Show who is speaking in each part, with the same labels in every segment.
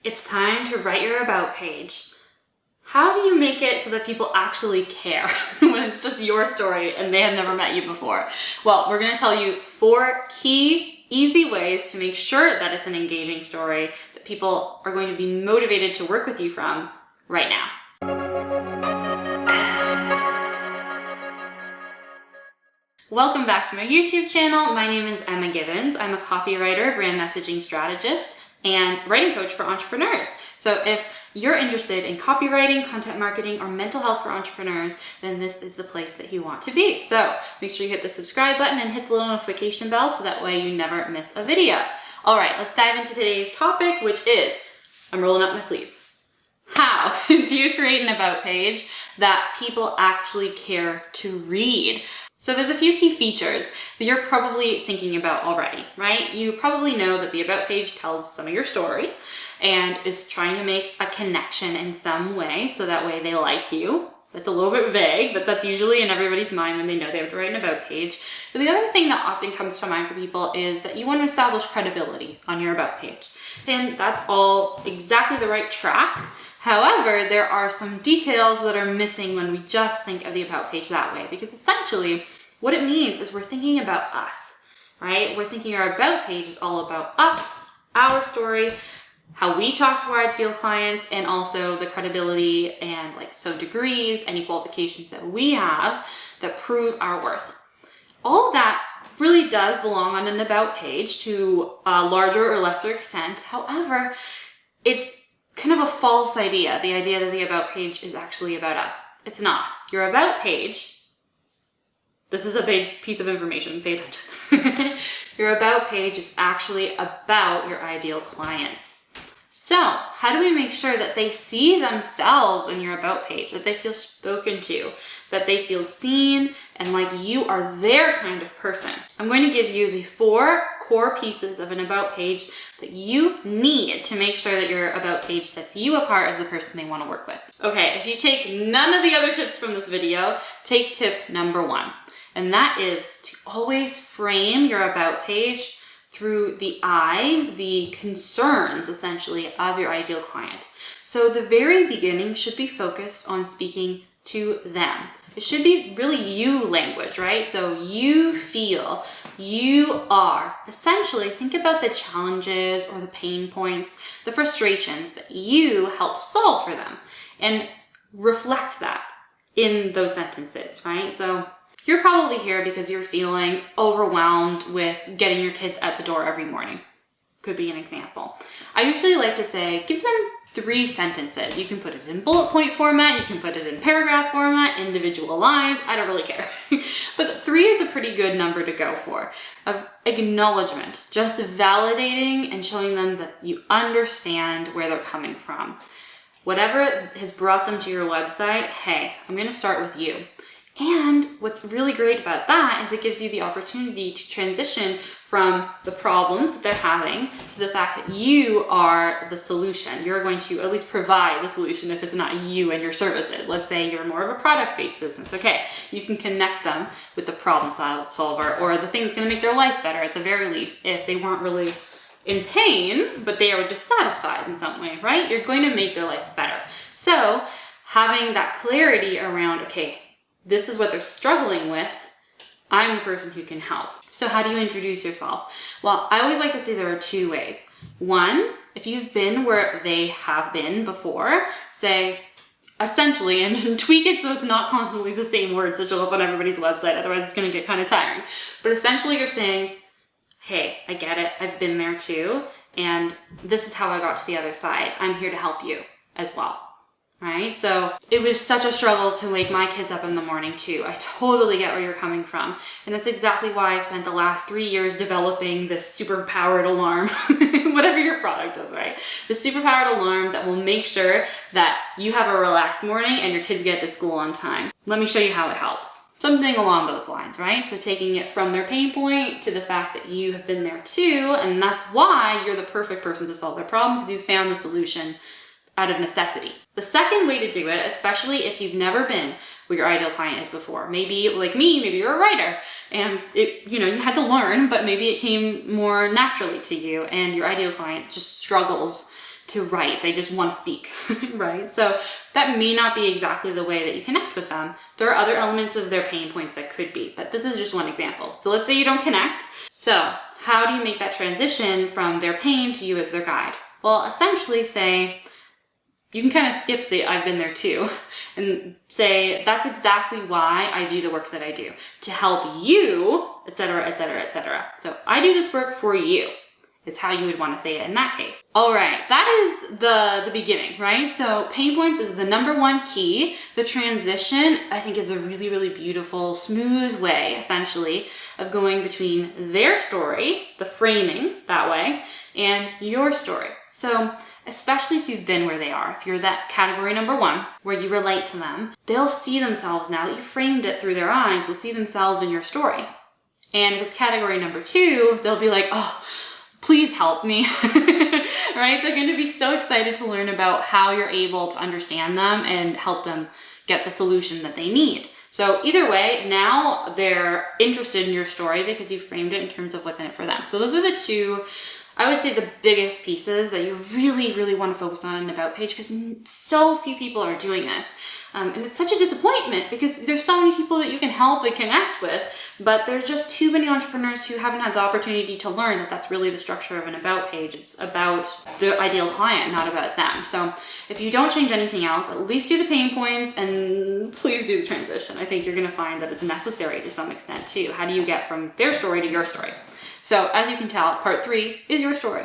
Speaker 1: It's time to write your about page. How do you make it so that people actually care when it's just your story and they have never met you before? Well, we're going to tell you 4 key, easy ways to make sure that it's an engaging story that people are going to be motivated to work with you from right now. Welcome back to my YouTube channel. My name is Emma Gibbons. I'm a copywriter, brand messaging strategist, and writing coach for entrepreneurs. So if you're interested in copywriting, content marketing, or mental health for entrepreneurs, then this is the place that you want to be. So make sure you hit the subscribe button and hit the little notification bell so that way you never miss a video. All right, let's dive into today's topic, which is, I'm rolling up my sleeves. How do you create an about page that people actually care to read? So there's a few key features that you're probably thinking about already, right? You probably know that the about page tells some of your story and is trying to make a connection in some way so that way they like you. That's a little bit vague, but that's usually in everybody's mind when they know they have to write an about page. But the other thing that often comes to mind for people is that you want to establish credibility on your about page. And that's all exactly the right track. However, there are some details that are missing when we just think of the about page that way, because essentially what it means is we're thinking about us, right? We're thinking our about page is all about us, our story, how we talk to our ideal clients, and also the credibility and degrees, any qualifications that we have that prove our worth. All of that really does belong on an about page to a larger or lesser extent. However, it's kind of a false idea, the idea that the about page is actually about us. It's not. Your about page, this is a big piece of information, pay attention. Your about page is actually about your ideal clients. So how do we make sure that they see themselves in your about page, that they feel spoken to, that they feel seen and like you are their kind of person? I'm going to give you the 4 core pieces of an about page that you need to make sure that your about page sets you apart as the person they want to work with. Okay, if you take none of the other tips from this video, take tip number 1, and that is to always frame your about page through the eyes, the concerns essentially of your ideal client. So the very beginning should be focused on speaking to them. It should be really you language, right? So you feel, you are. Essentially, think about the challenges or the pain points, the frustrations that you help solve for them, and reflect that in those sentences, right? So you're probably here because you're feeling overwhelmed with getting your kids out the door every morning. Could be an example. I usually like to say, give them 3 sentences. You can put it in bullet point format, you can put it in paragraph format, individual lines, I don't really care. But 3 is a pretty good number to go for, of acknowledgement, just validating and showing them that you understand where they're coming from. Whatever has brought them to your website, hey, I'm gonna start with you. And what's really great about that is it gives you the opportunity to transition from the problems that they're having to the fact that you are the solution. You're going to at least provide the solution if it's not you and your services. Let's say you're more of a product-based business. Okay, you can connect them with the problem solver or the thing that's going to make their life better at the very least if they weren't really in pain, but they are dissatisfied in some way, right? You're going to make their life better. So having that clarity around, okay, this is what they're struggling with, I'm the person who can help. So how do you introduce yourself? Well, I always like to say there are 2 ways. 1, if you've been where they have been before, say, essentially, and tweak it so it's not constantly the same words that show up on everybody's website, otherwise it's gonna get kind of tiring. But essentially you're saying, hey, I get it, I've been there too, and this is how I got to the other side. I'm here to help you as well. Right? So it was such a struggle to wake my kids up in the morning too. I totally get where you're coming from. And that's exactly why I spent the last 3 years developing this super powered alarm, whatever your product is, right? The super powered alarm that will make sure that you have a relaxed morning and your kids get to school on time. Let me show you how it helps. Something along those lines, right? So taking it from their pain point to the fact that you have been there too, and that's why you're the perfect person to solve their problem because you found the solution out of necessity. The second way to do it, especially if you've never been where your ideal client is before, maybe like me, maybe you're a writer and you had to learn, but maybe it came more naturally to you and your ideal client just struggles to write. They just want to speak, right? So that may not be exactly the way that you connect with them. There are other elements of their pain points that could be, but this is just one example. So let's say you don't connect. So how do you make that transition from their pain to you as their guide? Well, essentially say, you can kind of skip the I've been there too and say, that's exactly why I do the work that I do, to help you, etc., etc., etc. So I do this work for you is how you would want to say it in that case. All right, that is the beginning, right? So pain points is the number one key. The transition, I think, is a really, really beautiful, smooth way, essentially, of going between their story, the framing that way, and your story. So especially if you've been where they are, if you're that category number one, where you relate to them, they'll see themselves now that you framed it through their eyes, they'll see themselves in your story. And if it's category number two, they'll be like, oh, please help me, right? They're going to be so excited to learn about how you're able to understand them and help them get the solution that they need. So either way, now they're interested in your story because you framed it in terms of what's in it for them. So those are the two, I would say, the biggest pieces that you really, really want to focus on in an about page, because so few people are doing this. And it's such a disappointment because there's so many people that you can help and connect with, but there's just too many entrepreneurs who haven't had the opportunity to learn that that's really the structure of an about page. It's about the ideal client, not about them. So if you don't change anything else, at least do the pain points and please do the transition. I think you're going to find that it's necessary to some extent too. How do you get from their story to your story? So as you can tell, part 3 is your story.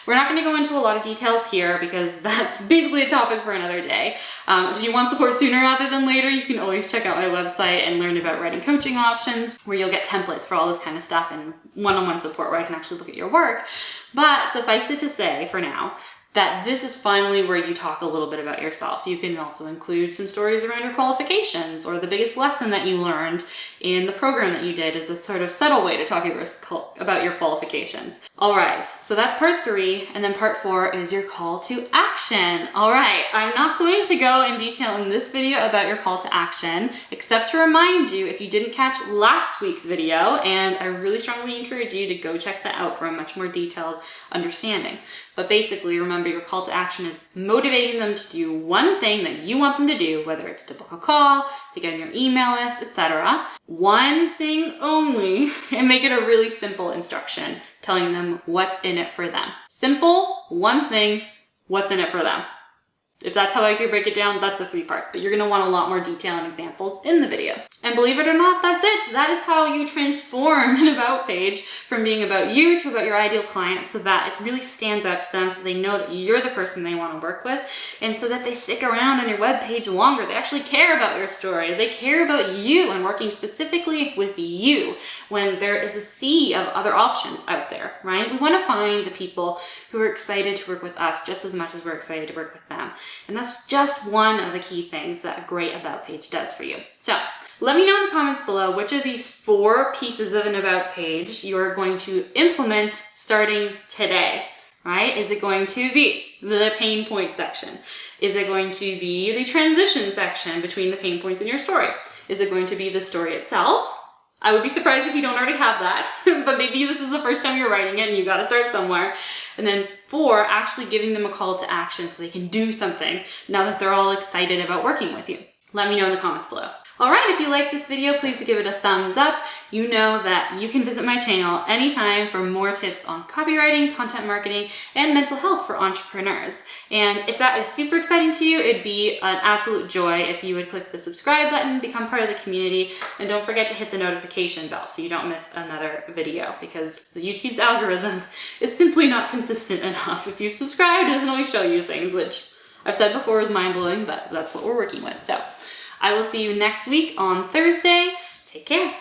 Speaker 1: We're not going to go into a lot of details here because that's basically a topic for another day. If you want support sooner rather than later, you can always check out my website and learn about writing coaching options, where you'll get templates for all this kind of stuff and one-on-one support where I can actually look at your work. But suffice it to say for now, that this is finally where you talk a little bit about yourself. You can also include some stories around your qualifications or the biggest lesson that you learned in the program that you did as a sort of subtle way to talk about your qualifications. All right, so that's part 3, and then part 4 is your call to action. All right, I'm not going to go in detail in this video about your call to action, except to remind you if you didn't catch last week's video, and I really strongly encourage you to go check that out for a much more detailed understanding. But basically, remember, your call to action is motivating them to do one thing that you want them to do, whether it's to book a call, to get on your email list, etc. One thing only, and make it a really simple instruction, telling them what's in it for them. Simple, one thing, what's in it for them. If that's how I could break it down, that's the 3-part, but you're gonna want a lot more detail and examples in the video. And believe it or not, that's it. That is how you transform an about page from being about you to about your ideal client, so that it really stands out to them, so they know that you're the person they wanna work with, and so that they stick around on your web page longer. They actually care about your story. They care about you and working specifically with you when there is a sea of other options out there, right? We wanna find the people who are excited to work with us just as much as we're excited to work with them. And that's just one of the key things that a great about page does for you. So let me know in the comments below which of these 4 pieces of an about page you're going to implement starting today, right? Is it going to be the pain point section? Is it going to be the transition section between the pain points in your story? Is it going to be the story itself? I would be surprised if you don't already have that, but maybe this is the first time you're writing it and you gotta start somewhere. And then 4, actually giving them a call to action so they can do something now that they're all excited about working with you. Let me know in the comments below. All right, if you like this video, please give it a thumbs up. You know that you can visit my channel anytime for more tips on copywriting, content marketing, and mental health for entrepreneurs. And if that is super exciting to you, it'd be an absolute joy if you would click the subscribe button, become part of the community, and don't forget to hit the notification bell so you don't miss another video, because the YouTube's algorithm is simply not consistent enough. If you've subscribed, it doesn't always show you things, which I've said before is mind-blowing, but that's what we're working with. So I will see you next week on Thursday. Take care.